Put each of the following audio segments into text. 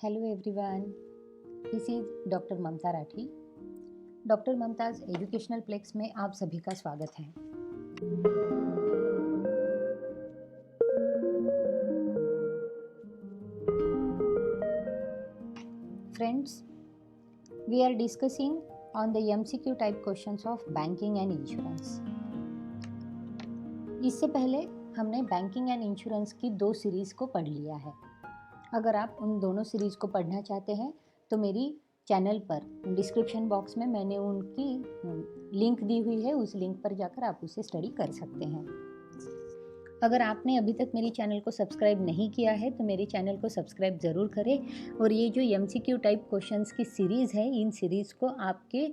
Hello everyone, this is doctor Mamta Rathi. Doctor Mamta's educational plex में आप सभी का स्वागत है। Friends, we are discussing on the MCQ type questions of banking and insurance. इससे पहले हमने बैंकिंग एंड इंश्योरेंस की 2 सीरीज़ को पढ़ लिया है। अगर आप उन दोनों सीरीज़ को पढ़ना चाहते हैं तो मेरी चैनल पर डिस्क्रिप्शन बॉक्स में मैंने उनकी लिंक दी हुई है, उस लिंक पर जाकर आप उसे स्टडी कर सकते हैं। अगर आपने अभी तक मेरी चैनल को सब्सक्राइब नहीं किया है तो मेरे चैनल को सब्सक्राइब ज़रूर करें और ये जो एमसीक्यू टाइप क्वेश्चंस की सीरीज़ है, इन सीरीज़ को आपके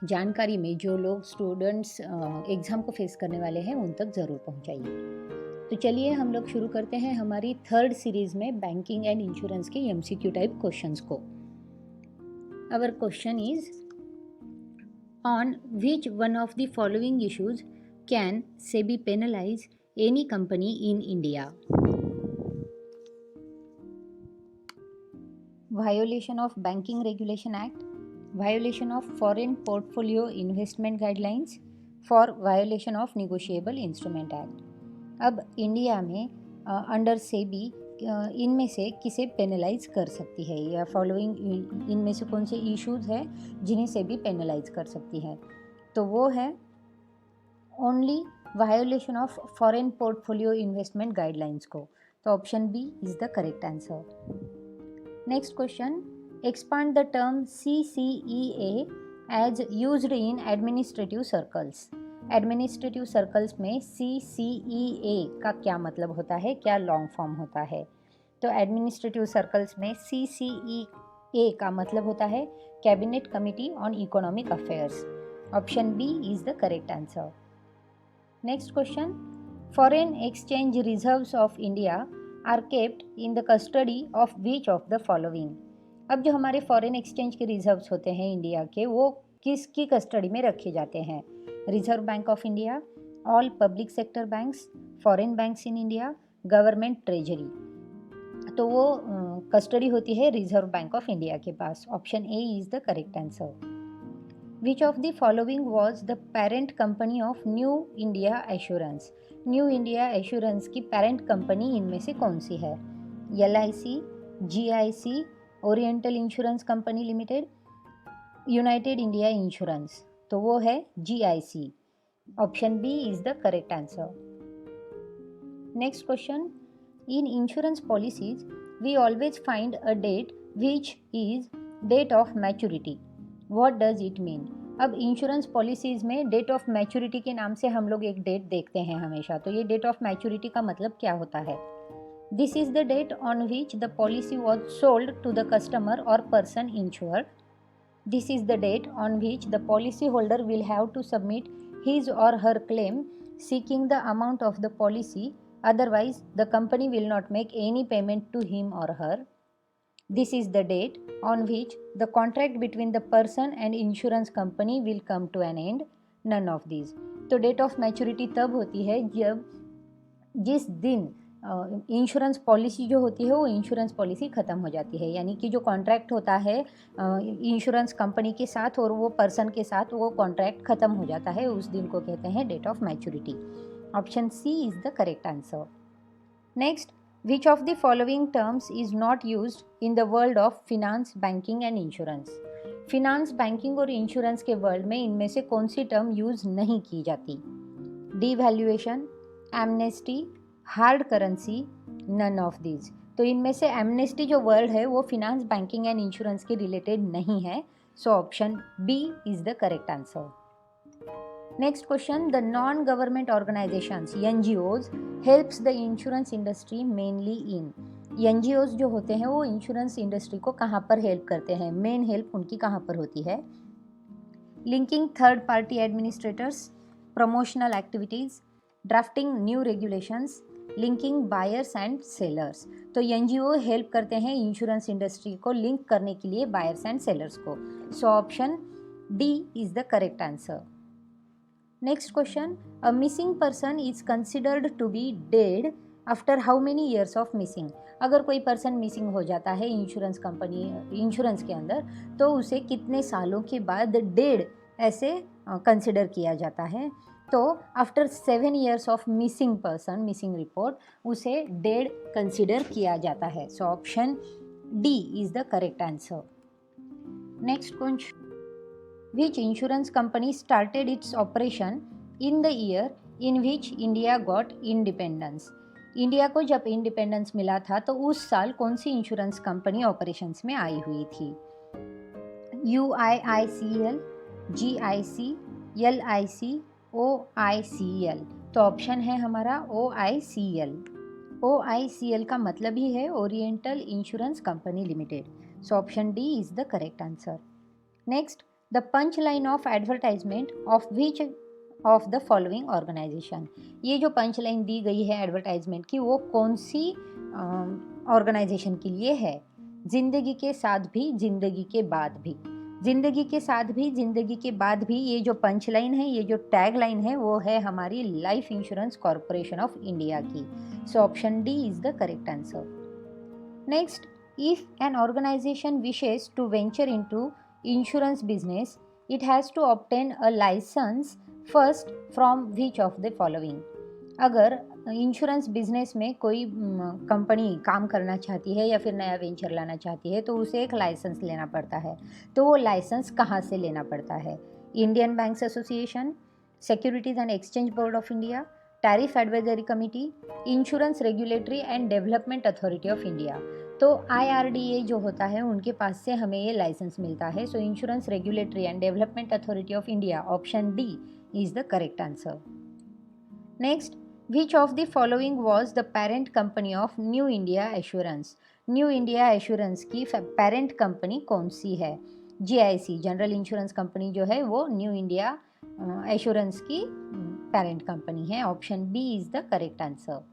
जानकारी में जो लोग स्टूडेंट्स एग्ज़ाम को फेस करने वाले हैं उन तक ज़रूर पहुँचाइए। तो चलिए हम लोग शुरू करते हैं हमारी 3rd सीरीज़ में बैंकिंग एंड इंश्योरेंस के एमसीक्यू टाइप क्वेश्चंस को। Our question is, on which one of the following issues can SEBI penalize any company in India? Violation of Banking Regulation Act, violation of Foreign Portfolio Investment Guidelines, for violation of Negotiable Instrument Act. अब India में under SEBI इनमें से किसे penalise कर सकती है या following इनमें से कौन से इश्यूज़ है जिन्हें सेबी पेनलाइज कर सकती है? तो वो है only violation of foreign portfolio investment guidelines को। तो option B is the correct answer. Next question, expand the term CCEA as used in administrative circles. Administrative circles में CCEA का क्या मतलब होता है, क्या लॉन्ग फॉर्म होता है? तो एडमिनिस्ट्रेटिव सर्कल्स में CCEA का मतलब होता है cabinet committee on economic affairs. Option B is the correct answer. Next question, foreign exchange reserves of India are kept in the custody of which of the following. अब जो हमारे foreign exchange के reserves होते हैं India के, वो किसकी custody में रखे जाते हैं? Reserve bank of India, all public sector banks, foreign banks in India, government treasury. तो वो कस्टडी होती है रिजर्व बैंक ऑफ इंडिया के पास। Option A is the correct answer. Which of the following was the parent company of new India assurance. New India assurance की parent company इनमें से कौन सी है? LIC, GIC, oriental insurance company limited, united India insurance. तो वो है GIC। Option B is the correct answer. Next question, in insurance policies we always find a date which is date of maturity. What does it mean? अब insurance policies में date of maturity के नाम से हम लोग एक date देखते हैं हमेशा। तो ये डेट ऑफ मैच्योरिटी का मतलब क्या होता है? This is the date on which the policy was sold to the customer और person insured. This is the date on which the policyholder will have to submit his or her claim seeking the amount of the policy. Otherwise, the company will not make any payment to him or her. This is the date on which the contract between the person and insurance company will come to an end. None of these. तो date of maturity तब होती है जब जिस दिन insurance policy जो होती है वो इंश्योरेंस पॉलिसी ख़त्म हो जाती है, यानी कि जो कॉन्ट्रैक्ट होता है इंश्योरेंस कंपनी के साथ और वो पर्सन के साथ, वो कॉन्ट्रैक्ट ख़त्म हो जाता है, उस दिन को कहते हैं date of maturity. Option C is the correct answer. Next, which of the following terms is not used in the world of finance, banking and insurance. Finance, banking और इंश्योरेंस के वर्ल्ड में इनमें से कौन सी टर्म यूज़ नहीं की जाती? Devaluation, amnesty, hard currency, none of these. तो इनमें से एमनेस्टी जो वर्ड है वो फिनांस, बैंकिंग एंड इंश्योरेंस के रिलेटेड नहीं है। So option B is the correct answer. Next question, the non government organizations NGOs helps the insurance industry mainly in. NGOs जो होते हैं वो इंश्योरेंस इंडस्ट्री को कहाँ पर हेल्प करते हैं? मेन हेल्प उनकी कहाँ पर होती है? Linking third party administrators, promotional activities, drafting new regulations, linking buyers and sellers. तो NGO हेल्प करते हैं इंश्योरेंस इंडस्ट्री को लिंक करने के लिए बायर्स एंड सेलर्स को। So option D is the correct answer. Next question, a missing person is considered to be dead after how many years of missing. अगर कोई person missing हो जाता है इंश्योरेंस के अंदर, तो उसे कितने सालों के बाद डेड ऐसे कंसिडर किया जाता है। तो after 7 years of missing report उसे डेड कंसिडर किया जाता है। So option D is the correct answer. Next question, which insurance company started its operation in the year in which India got independence? India को जब independence मिला था तो उस साल कौन सी इंश्योरेंस कंपनी ऑपरेशंस में आई हुई थी? UIICL, GIC, LIC, OICL। तो ऑप्शन है हमारा OICL। OICL का मतलब ही है oriental insurance company limited. So option D is the correct answer. Next, the punch line of advertisement of which of the following organization. ये जो पंच लाइन दी गई है एडवर्टाइजमेंट की, वो कौन सी ऑर्गेनाइजेशन के लिए है? जिंदगी के साथ भी, जिंदगी के बाद भी। जिंदगी के साथ भी, जिंदगी के बाद भी, ये जो पंच लाइन है, ये जो टैग लाइन है, वो है हमारी life insurance corporation of India की। So option D is the correct answer. Next, if an organisation wishes to venture into insurance business, it has to obtain a license first from which of the following? अगर insurance business में कोई company काम करना चाहती है या फिर नया वेंचर लाना चाहती है, तो उसे एक लाइसेंस लेना पड़ता है। तो वो लाइसेंस कहाँ से लेना पड़ता है? Indian banks association, securities and exchange board of India, tariff advisory committee, insurance regulatory and development authority of India. तो IRDA जो होता है उनके पास से हमें ये लाइसेंस मिलता है। सो insurance regulatory and development authority of India, option D is the correct answer. Next, which of the following was the parent company of new India assurance? New India assurance की पेरेंट कंपनी कौन सी है? GIC, general insurance company जो है वो new India assurance की parent company है। Option B is the correct answer.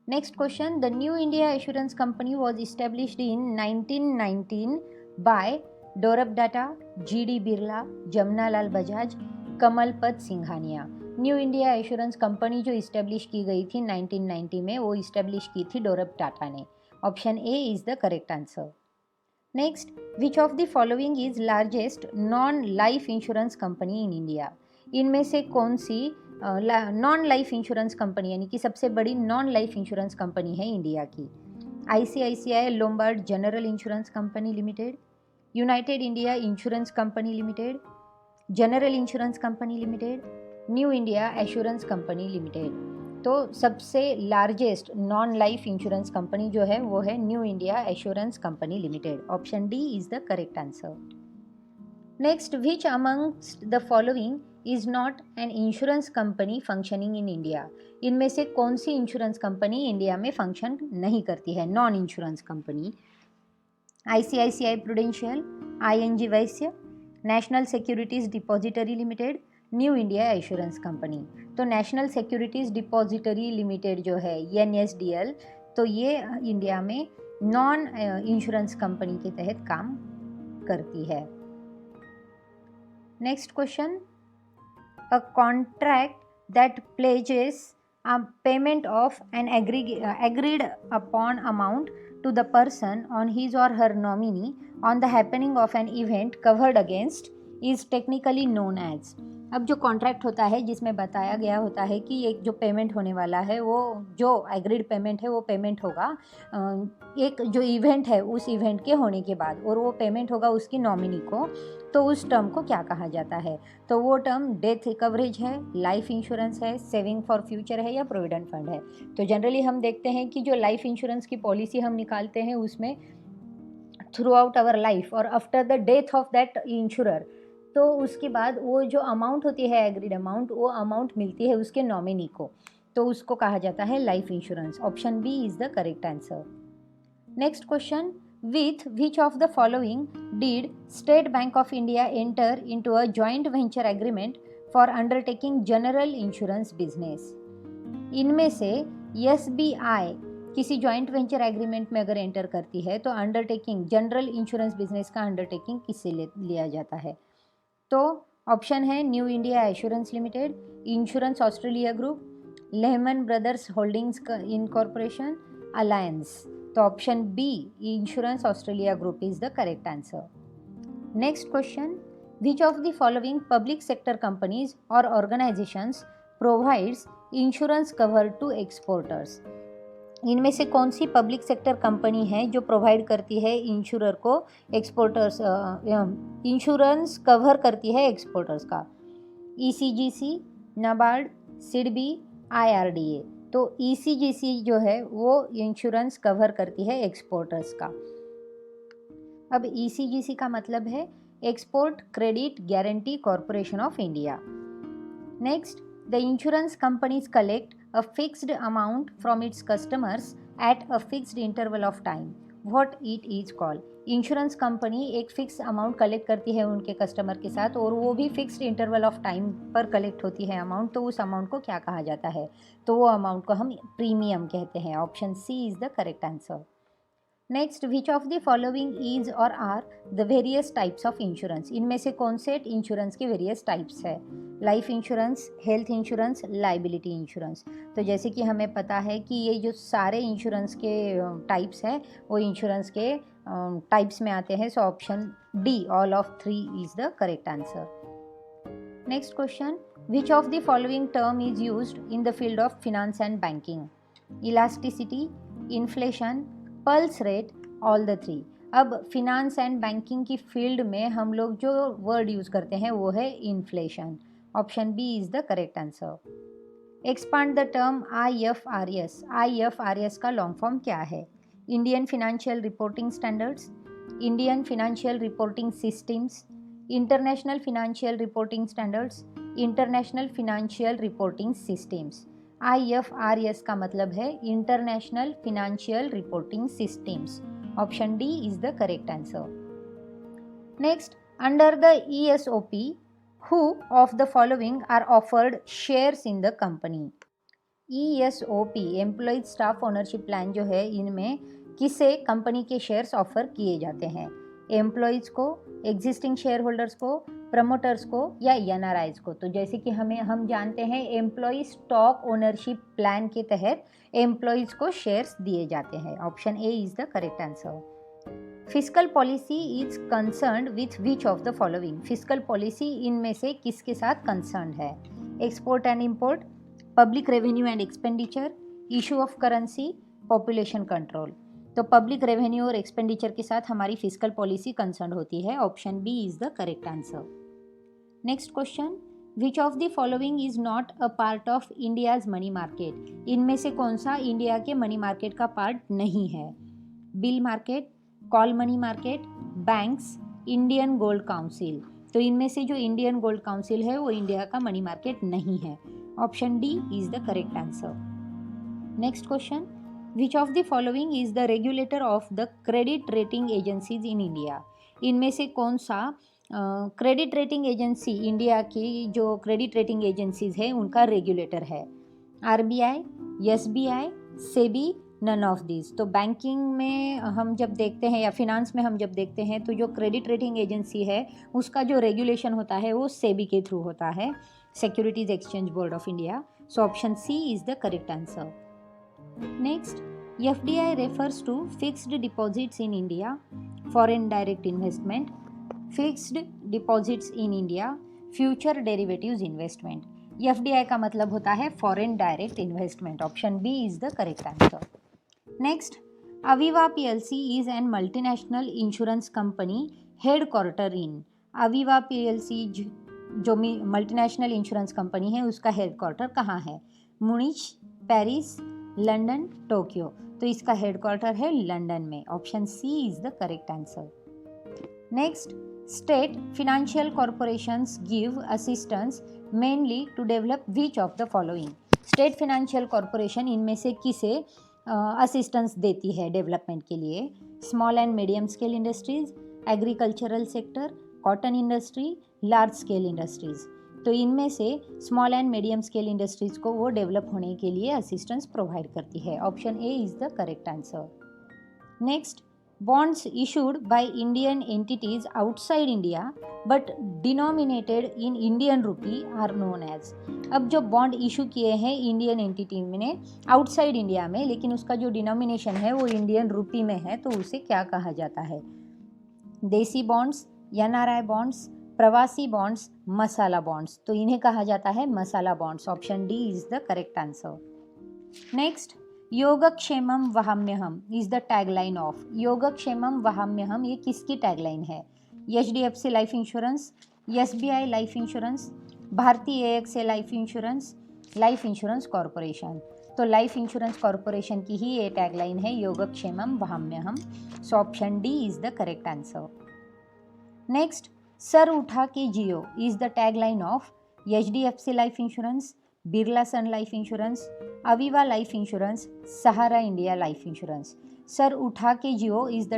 Next question, the New India Assurance Company was established in 1919 by Dorab Datta, GD Birla, Jamnalal Bajaj, Kamalpat Singhania. New India assurance company जो establish की गई थी 1990 में, वो establish की थी डोरब टाटा ने। Option A is the correct answer. Next, which of the following is largest non life insurance company in India? इनमें से कौन सी नॉन लाइफ इंश्योरेंस कंपनी यानी कि सबसे बड़ी नॉन लाइफ इंश्योरेंस कंपनी है इंडिया की? ICICI Lombard general insurance company limited, united India insurance company limited, general insurance company limited, new India assurance company limited. तो सबसे largest non life insurance company जो है वो है new India assurance company limited. Option D is the correct answer. Next, which amongst the following is not an insurance company functioning in India? इनमें से कौन सी insurance company India में function नहीं करती है, non insurance company? ICICI prudential, ING वैश्य, national securities depository limited, new India assurance company. तो national securities depository limited जो है NSDL, तो ये इंडिया में नॉन इंश्योरेंस कंपनी के तहत काम करती है। Next question, a contract that pledges a payment of an agreed upon amount to the person on his or her nominee on the happening of an event covered against is technically known as। अब जो contract होता है जिसमें बताया गया होता है कि एक जो पेमेंट होने वाला है वो जो एग्रीड पेमेंट है वो पेमेंट होगा एक जो इवेंट है उस इवेंट के होने के बाद, और वो पेमेंट होगा उसकी नॉमिनी को, तो उस टर्म को क्या कहा जाता है? तो वो टर्म डेथ कवरेज है, लाइफ इंश्योरेंस है, सेविंग फॉर फ्यूचर है या प्रोविडेंट फंड है। तो जनरली हम देखते हैं कि जो लाइफ इंश्योरेंस की पॉलिसी हम निकालते हैं उसमें थ्रू आउट आवर लाइफ और after the death of that insurer, तो उसके बाद वो जो अमाउंट होती है एग्रीड अमाउंट, वो अमाउंट मिलती है उसके नॉमिनी को, तो उसको कहा जाता है life insurance. Option B is the correct answer. Next question, with which of the following did state bank of India enter into a joint venture agreement for undertaking general insurance business? इनमें से SBI किसी joint venture agreement में अगर enter करती है तो undertaking general insurance business का undertaking किससे लिया जाता है? तो ऑप्शन है new India assurance limited, insurance Australia group, Lehman brothers holdings incorporation, Allianz. तो option B insurance Australia group is the correct answer. Next question, which of the following public sector companies और organisations provides insurance cover to exporters. इनमें से कौन सी public sector company है जो provide करती है insurer को एक्सपोर्टर्स इंश्योरेंस कवर करती है एक्सपोर्टर्स का. ECGC, NABARD, SIDBI, IRDA. तो ECGC जो है वो इंश्योरेंस कवर करती है एक्सपोर्टर्स का. अब ECGC का मतलब है export credit guarantee corporation of India. Next, the insurance companies collect a fixed amount from its customers at a fixed interval of time. What it is called? Insurance company एक fix amount collect करती है उनके customer के साथ और वो भी fixed interval of time पर कलेक्ट होती है अमाउंट. तो उस अमाउंट को क्या कहा जाता है? तो वो अमाउंट को हम प्रीमियम कहते हैं. Option C is the correct answer. Next, which of the following is और are the various types of insurance. इनमें से कौन से इंश्योरेंस के वेरियस टाइप्स है? Life insurance, health insurance, liability insurance. तो जैसे कि हमें पता है कि ये जो सारे इंश्योरेंस के टाइप्स हैं वो इंश्योरेंस के टाइप्स में आते हैं. सो option D all of 3 is the correct answer. Next question, which of the following term is used in the field of finance and banking? Elasticity, inflation, pulse rate, all the 3. अब finance and banking की field में हम लोग जो word use करते हैं वो है inflation. Option B is the correct answer. Expand the term IFRS. IFRS का लॉन्ग फॉर्म क्या है? Indian financial reporting standards, Indian financial reporting systems, international financial reporting standards, international financial reporting systems. IFRS का मतलब है international financial reporting systems. Option D is the correct answer. Next, under the ESOP, who of the following are offered shares in the company? ESOP employees staff ownership plan जो है इनमें किसे company के shares offer किए जाते हैं? Employees को, existing share holders को, प्रमोटर्स को या NRIs को. तो जैसे कि हम जानते हैं एम्प्लॉय स्टॉक ओनरशिप प्लान के तहत एम्प्लॉयज़ को शेयर्स दिए जाते हैं. Option A is the correct answer. Fiscal policy is concerned with which of the following. Fiscal policy इनमें से किसके साथ कंसर्न्ड है? Export and import, public revenue and expenditure, issue of currency, population control. तो public revenue और expenditure के साथ हमारी फिस्कल पॉलिसी कंसर्न होती है. Option B is the correct answer. Next question, which of the following is not a part of India's money market. इनमें से कौन सा इंडिया के मनी मार्केट का पार्ट नहीं है? Bill market, call money market, banks, Indian gold council. तो इनमें से जो इंडियन गोल्ड काउंसिल है वो इंडिया का मनी मार्केट नहीं है. Option D is the correct answer. Next question, which of the following is the regulator of the credit rating agencies in India. इनमें से कौन सा क्रेडिट रेटिंग एजेंसी इंडिया की जो क्रेडिट रेटिंग एजेंसीज है उनका रेगुलेटर है? RBI, SBI, SEBI, none of this. तो बैंकिंग में हम जब देखते हैं या फिनांस में हम जब देखते हैं तो जो क्रेडिट रेटिंग एजेंसी है उसका जो रेगुलेशन होता है वो सेबी के थ्रू होता है, securities exchange board of India. So option C is the correct answer. Next, FDI refers to fixed deposits in India, foreign direct investment, fixed deposits in India, future derivatives investment. FDI का मतलब होता है foreign direct investment. Option B is the correct answer. Next, Aviva PLC is an multinational insurance company headquartered in. Aviva PLC जो multinational insurance company है उसका headquarter कहाँ है? Munich, Paris, London, Tokyo. तो इसका हेडक्वार्टर है लंदन में. Option C is the correct answer. Next, state financial corporations give assistance mainly to develop which of the following. State financial corporation इनमें से किसे असिस्टेंस देती है डेवलपमेंट के लिए? Small and medium scale industries, agricultural sector, cotton industry, large scale industries. तो इनमें से small and medium scale industries को वो डेवलप होने के लिए असिस्टेंस प्रोवाइड करती है. Option A is the correct answer. Next, bonds issued by Indian entities outside India but denominated in Indian rupee are known as। अब जो बॉन्ड इशू किए हैं इंडियन एंटिटी ने आउटसाइड इंडिया में, लेकिन उसका जो डिनोमिनेशन है वो इंडियन रुपी में है, तो उसे क्या कहा जाता है? Desi bonds, NRI bonds, Pravasi bonds, masala bonds. तो इन्हें कहा जाता है masala bonds. Option D is the correct answer. Next, योगक्षेमम वहाम्यहम इज द टैगलाइन ऑफ। योगक्षेमम वहाम्यहम ये किसकी टैगलाइन है? HDFC life insurance, SBI life insurance, भारतीय AXA लाइफ इंश्योरेंस कॉरपोरेशन। तो लाइफ इंश्योरेंस कॉरपोरेशन की ही ये टैगलाइन है, योगक्षेमम वहाम्यहम। So option D is the correct answer. Next, सर उठा के जियो is the tagline of HDFC life insurance, Birla sun life insurance, Aviva life insurance, Sahara India life insurance. सर उठा के जियो is the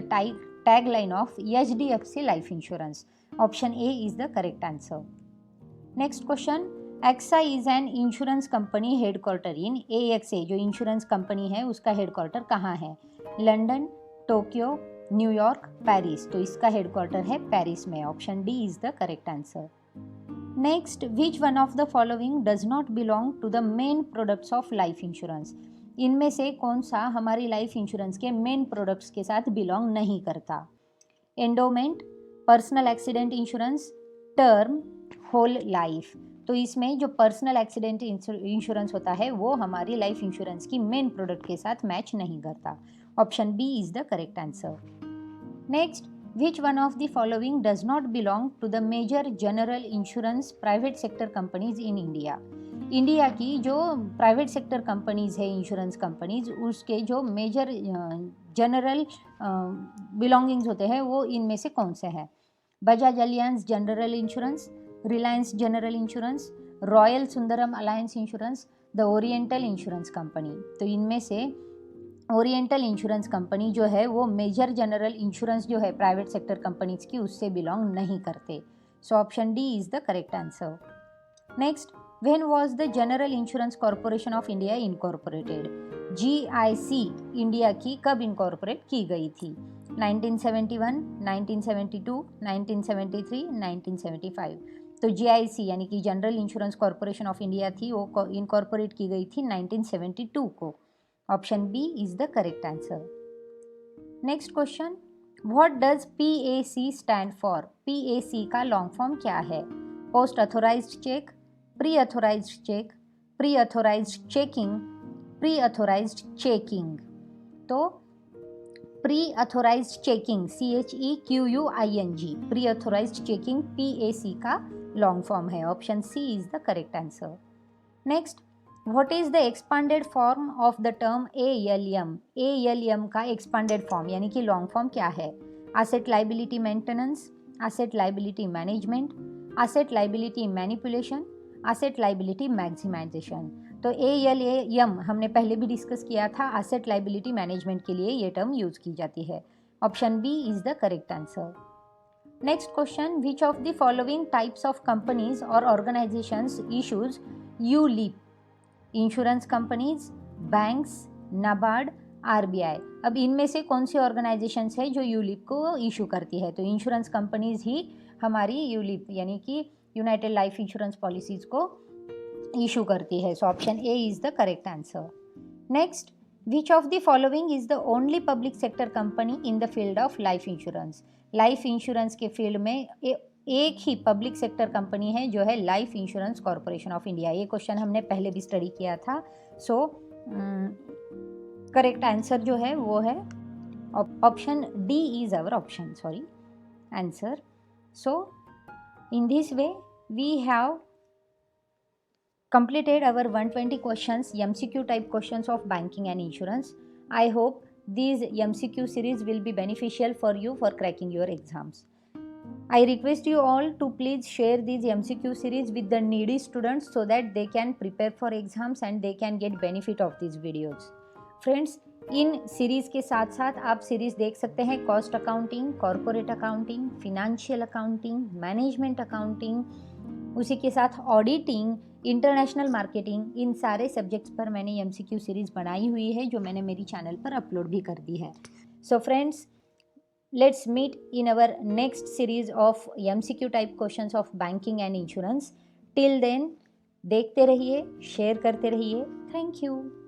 tagline of HDFC life insurance. Option A is the correct answer. Next question, AXA is an insurance company headquarter in AXA जो insurance company है उसका headquarter कहाँ है? London, Tokyo, New York, Paris. तो इसका हेडक्वार्टर है Paris में। Option D is the correct answer. Next, which one of the following does not belong to the main products of life insurance? इनमें से कौन सा हमारी लाइफ इंश्योरेंस के मेन प्रोडक्ट्स के साथ बिलोंग नहीं करता? Endowment, personal accident insurance, term, whole life. तो इसमें जो पर्सनल एक्सीडेंट इंश्योरेंस होता है वो हमारी लाइफ इंश्योरेंस की मेन प्रोडक्ट के साथ मैच नहीं करता। Option B is the correct answer. Next, which one of the following does not belong to the major general insurance private sector companies in India? India की जो private sector companies है, insurance companies, उसके जो major general belongings होते हैं वो इनमें से कौन से हैं? Bajaj alliance general insurance, Reliance general insurance, royal Sundaram alliance insurance, the oriental insurance company. तो इनमें से ओरिएंटल इंश्योरेंस कंपनी जो है वो मेजर जनरल इंश्योरेंस जो है प्राइवेट सेक्टर कंपनीज की उससे बिलोंग नहीं करते। सो option D is the correct answer. Next, when was the general insurance corporation of India incorporated? GIC India की कब इनकॉर्पोरेट की गई थी? 1971, 1972, 1973, 1975। तो GIC यानी कि general insurance corporation of India थी वो इनकॉर्पोरेट की गई थी 1972 को। Option B is the correct answer. Next question, what does PAC stand for? PAC का लॉन्ग फॉर्म क्या है? Post authorized cheque, pre authorized cheque, pre authorized chequing, pre authorized chequing. तो pre authorized chequing CHEQUING, pre authorized chequing PAC का long form है। Option C is the correct answer. Next, what is the expanded form of the term ALM? ALM का expanded form यानी कि long form क्या है? Asset liability maintenance, asset liability management, asset liability manipulation, asset liability maximization. तो ALM हमने पहले भी discuss किया था, एसेट लाइबिलिटी मैनेजमेंट के लिए ये टर्म यूज की जाती है। Option B is the correct answer. Next question, which of the following types of companies और organisations issues ULIP? Insurance companies, banks, NABARD, RBI। अब इनमें से कौन सी ऑर्गेनाइजेशंस है जो ULIP को इशू करती है? तो इंश्योरेंस कंपनीज ही हमारी ULIP यानी कि यूनाइटेड लाइफ इंश्योरेंस पॉलिसीज को इशू करती है। So option A is the correct answer. Next, which of the following is the only public sector company in the field of life insurance? Life insurance के field में एक ही public sector company है जो है life insurance corporation of India. ये question हमने पहले भी स्टडी किया था। सो करेक्ट आंसर जो है वो है option D is our option answer. So in this way we have completed our 120 questions MCQ type questions of banking and insurance. I hope these MCQ series will be beneficial for you for cracking your exams. I request you all to please share these MCQ series with the needy students so that they can prepare for exams and they can get benefit of these videos. Friends, in series के साथ साथ आप series देख सकते हैं cost accounting, corporate accounting, financial accounting, management accounting, उसी के साथ ऑडिटिंग, इंटरनेशनल मार्केटिंग। इन सारे सब्जेक्ट्स पर मैंने MCQ सीरीज़ बनाई हुई है जो मैंने मेरी चैनल पर अपलोड भी कर दी है। So friends, Let's meet in our next series of MCQ type questions of banking and insurance. Till then, देखते रहिए, शेयर करते रहिए. Thank you.